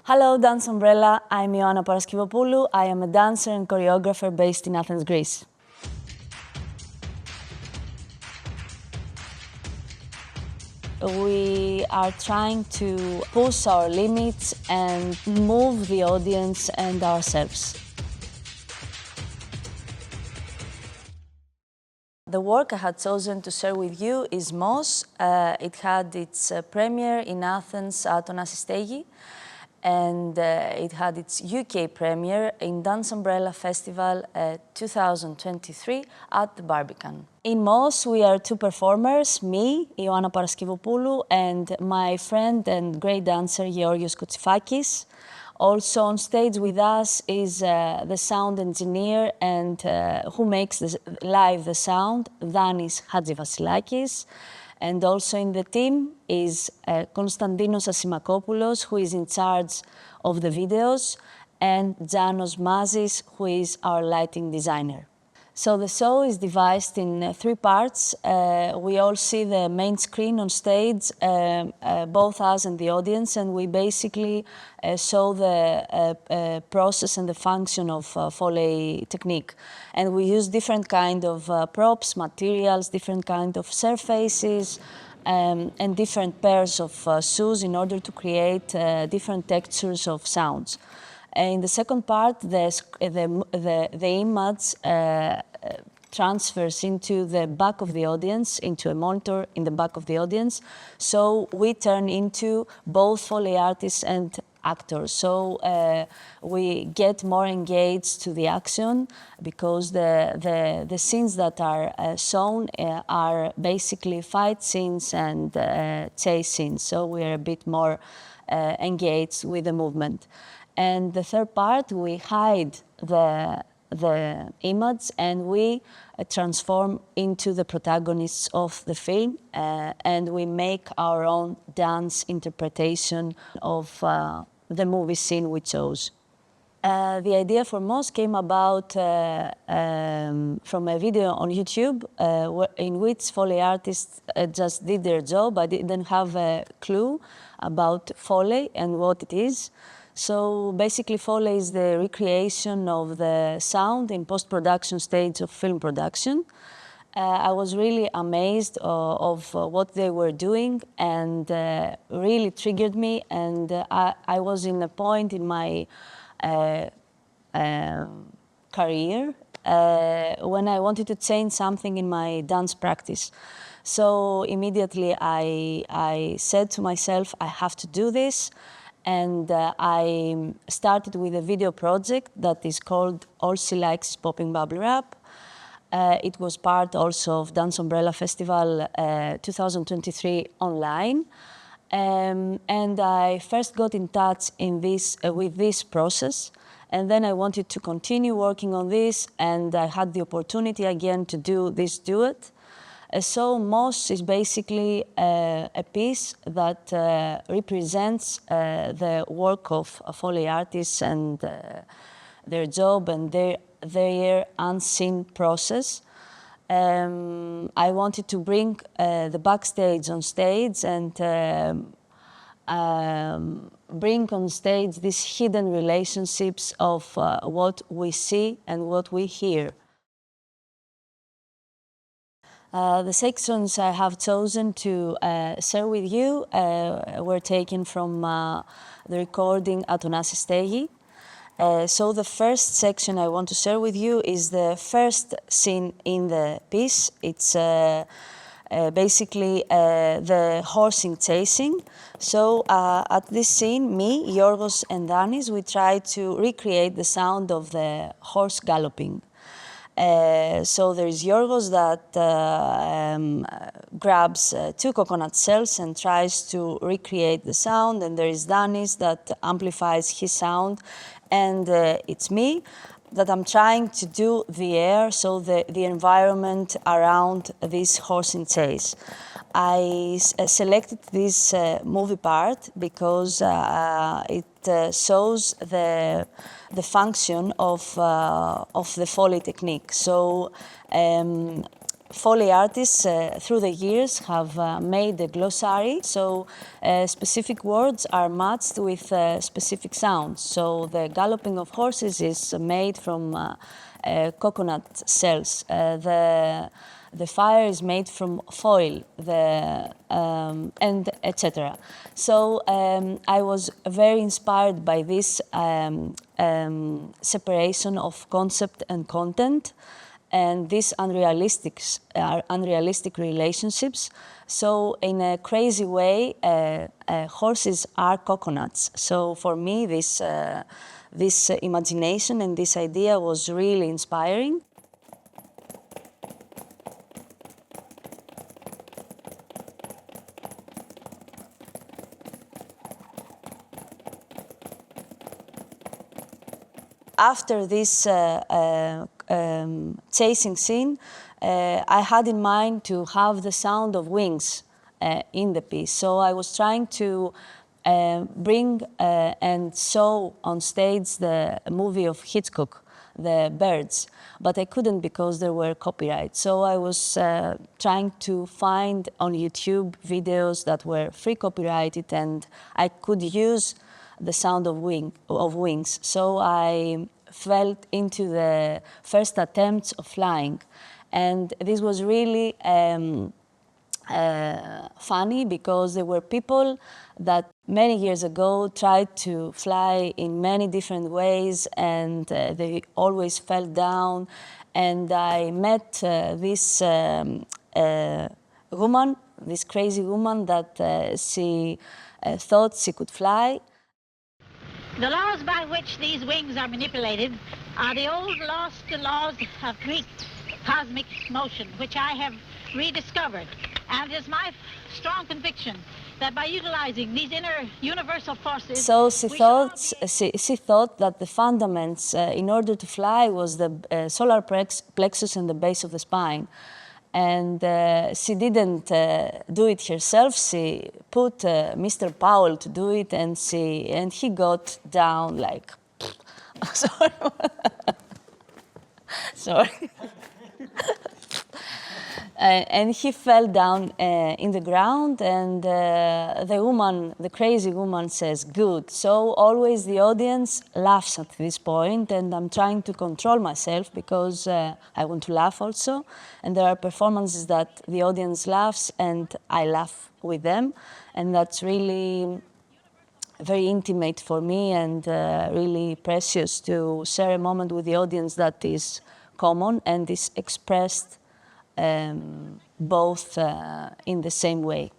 Hello, Dance Umbrella. I'm Ioanna Paraskevopoulou. I am a dancer and choreographer based in Athens, Greece. We are trying to push our limits and move the audience and ourselves. The work I had chosen to share with you is MOS. It had its premiere in Athens at Athens-based and it had its UK premiere in Dance Umbrella Festival 2023 at the Barbican. In MOS, we are two performers, me, Ioanna Paraskevopoulou, and my friend and great dancer, Georgios Kotsifakis. Also on stage with us is the sound engineer and who makes live the sound, Danis Hadjivasilakis. And also in the team is Konstantinos Asimakopoulos, who is in charge of the videos, and Janos Mazis, who is our lighting designer. So the show is divided in three parts. We all see the main screen on stage, both us and the audience, and we basically show the process and the function of foley technique. And we use different kind of props, materials, different kind of surfaces, and different pairs of shoes in order to create different textures of sounds. In the second part, the image transfers into the back of the audience, into a monitor in the back of the audience. So we turn into both foley artists and actors. So we get more engaged to the action because the scenes that are shown are basically fight scenes and chase scenes. So we are a bit more engaged with the movement. And the third part, we hide the image and we transform into the protagonists of the film and we make our own dance interpretation of the movie scene we chose. The idea for MOS came about from a video on YouTube in which foley artists just did their job but didn't have a clue about foley and what it is. So basically foley is the recreation of the sound in post-production stage of film production. I was really amazed of what they were doing and really triggered me, and I was in a point in my career when I wanted to change something in my dance practice. So immediately I said to myself, I have to do this. And I started with a video project that is called All She Likes is Popping Bubble Wrap. It was part also of Dance Umbrella Festival 2023 online. And I first got in touch with this process. And then I wanted to continue working on this, and I had the opportunity again to do this duet. So MOS is basically a piece that represents the work of foley artists and their job and their unseen process. I wanted to bring the backstage on stage and bring on stage these hidden relationships of what we see and what we hear. The sections I have chosen to share with you were taken from the recording at Athens-based. So the first section I want to share with you is the first scene in the piece. It's basically the horsing chasing. So at this scene, me, Georgios and Danis, we try to recreate the sound of the horse galloping. So there is Georgios that grabs two coconut shells and tries to recreate the sound, and there is Danis that amplifies his sound, and it's me that I'm trying to do the air, so the environment around this horsing chase. I selected this movie part because it shows the function of the foley technique. So Foley artists through the years have made a glossary, so specific words are matched with specific sounds. So the galloping of horses is made from coconut shells. The fire is made from foil, and etc. So I was very inspired by this separation of concept and content, and these unrealistic relationships. So in a crazy way, horses are coconuts. So for me, this imagination and this idea was really inspiring. After this chasing scene, I had in mind to have the sound of wings in the piece. So I was trying to bring and show on stage the movie of Hitchcock, The Birds, but I couldn't because there were copyrights. So I was trying to find on YouTube videos that were free copyrighted and I could use the sound of wings. So I fell into the first attempts of flying. And this was really funny because there were people that many years ago tried to fly in many different ways and they always fell down. And I met this woman, this crazy woman that she thought she could fly. The laws by which these wings are manipulated are the old lost laws of Greek cosmic motion, which I have rediscovered. And it is my strong conviction that by utilizing these inner universal forces... So she thought that the fundaments in order to fly was the solar plexus and the base of the spine. And she didn't do it herself. She put Mr. Powell to do it, and he got down like, sorry, sorry. And he fell down in the ground, and the crazy woman says, "Good." So always the audience laughs at this point, and I'm trying to control myself because I want to laugh also. And there are performances that the audience laughs, and I laugh with them, and that's really very intimate for me and really precious to share a moment with the audience that is common and is expressed both in the same way.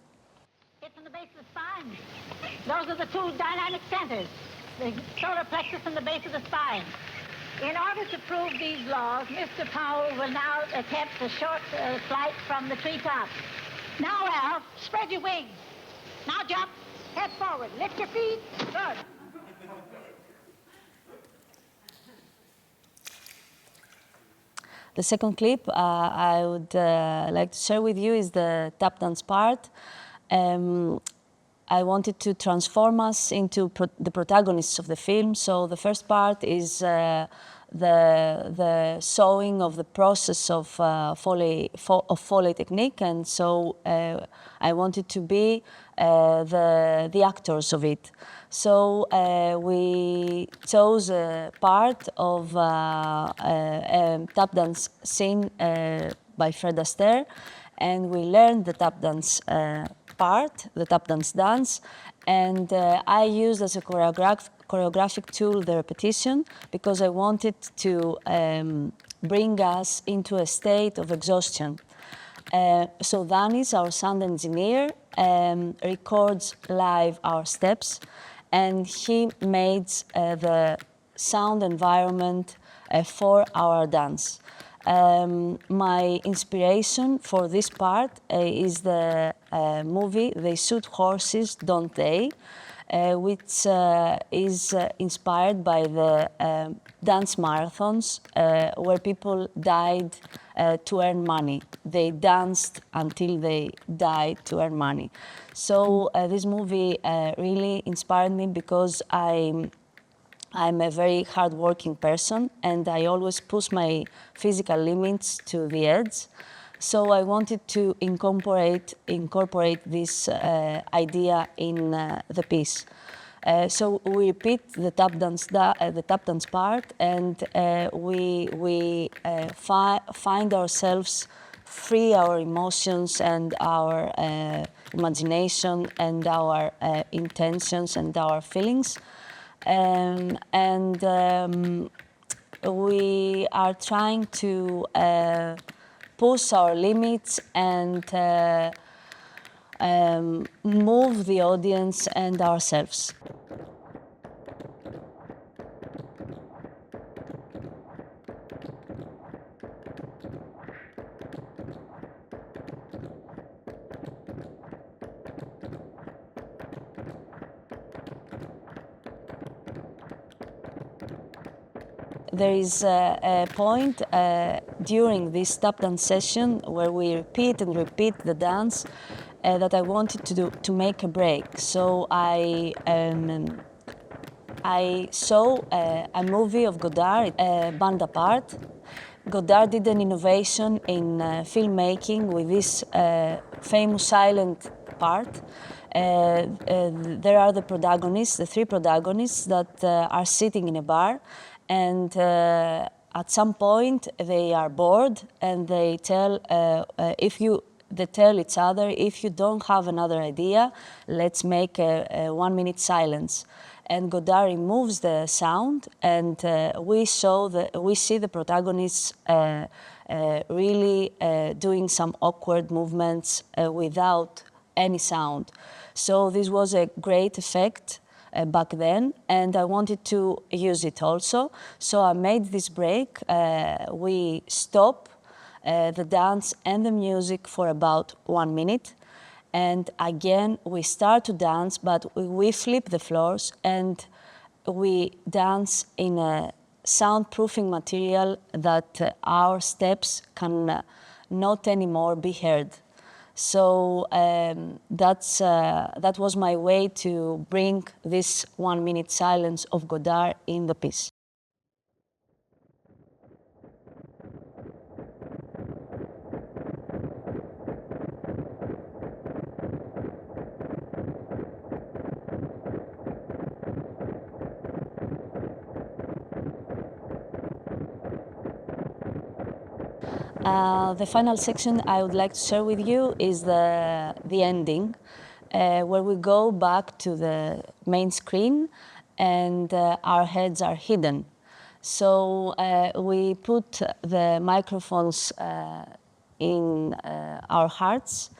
It's in the base of the spine. Those are the two dynamic centers, the solar plexus and the base of the spine. In order to prove these laws, Mr. Powell will now attempt a short flight from the treetops. Now, Al, spread your wings. Now jump, head forward, lift your feet. Good. The second clip I would like to share with you is the tap dance part. I wanted to transform us into the protagonists of the film. So the first part is the showing of the process of foley technique, and so I wanted to be the actors of it. So we chose a part of a tap dance scene by Fred Astaire, and we learned the tap dance part, the tap dance dance, and I used as a choreographic tool the repetition because I wanted to bring us into a state of exhaustion. So Danis, our sound engineer, records live our steps, and he made the sound environment for our dance. My inspiration for this part is the movie They Shoot Horses, Don't They?, which is inspired by the dance marathons where people died to earn money. They danced until they died to earn money. So this movie really inspired me because I'm a very hardworking person and I always push my physical limits to the edge. So I wanted to incorporate this idea in the piece. So we repeat the tap dance part, and we find ourselves free our emotions and our imagination and our intentions and our feelings, and we are trying to push our limits and move the audience and ourselves. There is a point during this tap dance session where we repeat and repeat the dance that I wanted to make a break. So I saw a movie of Godard, Band Apart. Godard did an innovation in filmmaking with this famous silent part. There are the protagonists, the three protagonists that are sitting in a bar, and at some point they are bored and they tell they tell each other, if you don't have another idea, let's make a 1 minute silence. And Godard removes the sound, and we see the protagonists really doing some awkward movements without any sound. So this was a great effect back then, and I wanted to use it also. So I made this break. We stop the dance and the music for about 1 minute. And again, we start to dance, but we flip the floors and we dance in a soundproofing material that our steps can not anymore be heard. So that was my way to bring this 1 minute silence of Godard in the piece. The final section I would like to share with you is the ending, where we go back to the main screen and our heads are hidden. So we put the microphones in our hearts.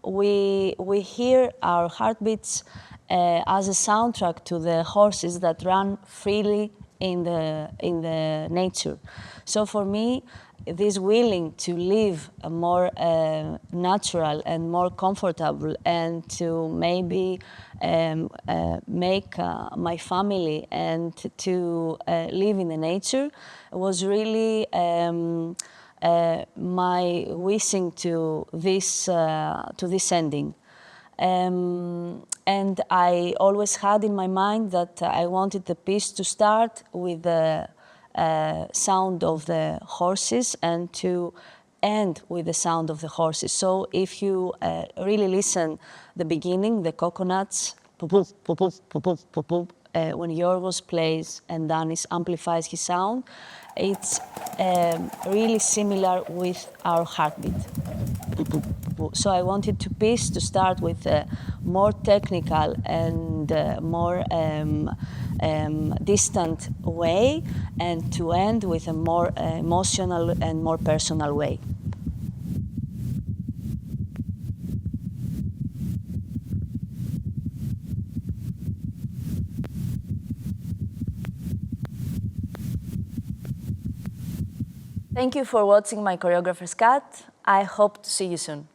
We hear our heartbeats as a soundtrack to the horses that run freely in the nature. So for me, this willing to live a more natural and more comfortable, and to maybe make my family and to live in the nature was really my wishing to this ending. And I always had in my mind that I wanted the piece to start with the sound of the horses and to end with the sound of the horses. So if you really listen, the beginning, the coconuts, pop-poof, pop-poof, pop-poof, pop-poof, when Yorgos plays and Danis amplifies his sound, it's really similar with our heartbeat. So I wanted the piece to start with a more technical and more distant way, and to end with a more emotional and more personal way. Thank you for watching my choreographer's cut. I hope to see you soon.